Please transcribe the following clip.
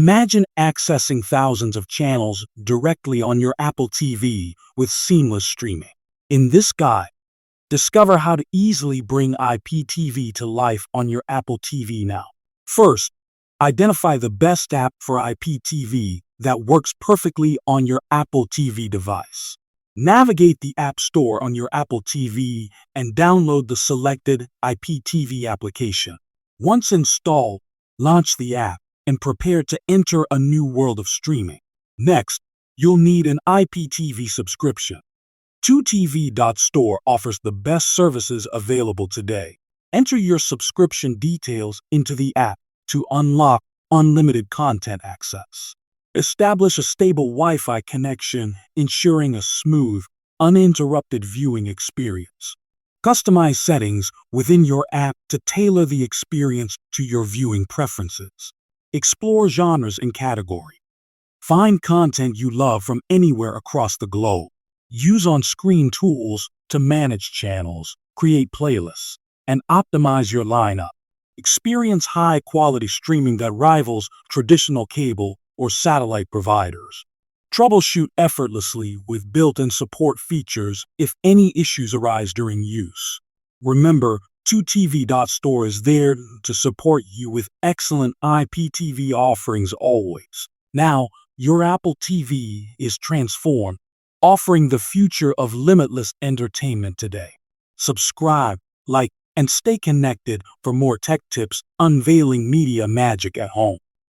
Imagine accessing thousands of channels directly on your Apple TV with seamless streaming. In this guide, discover how to easily bring IPTV to life on your Apple TV now. First, identify the best app for IPTV that works perfectly on your Apple TV device. Navigate the App Store on your Apple TV and download the selected IPTV application. Once installed, launch the app and prepare to enter a new world of streaming. Next, you'll need an IPTV subscription. 2TV.store offers the best services available today. Enter your subscription details into the app to unlock unlimited content access. Establish a stable Wi-Fi connection, ensuring a smooth, uninterrupted viewing experience. Customize settings within your app to tailor the experience to your viewing preferences. Explore genres and categories. Find content you love from anywhere across the globe. Use on-screen tools to manage channels, create playlists, and optimize your lineup. Experience high-quality streaming that rivals traditional cable or satellite providers. Troubleshoot effortlessly with built-in support features if any issues arise during use. Remember, 2TV.store is there to support you with excellent IPTV offerings always. Now, your Apple TV is transformed, offering the future of limitless entertainment today. Subscribe, like, and stay connected for more tech tips unveiling media magic at home.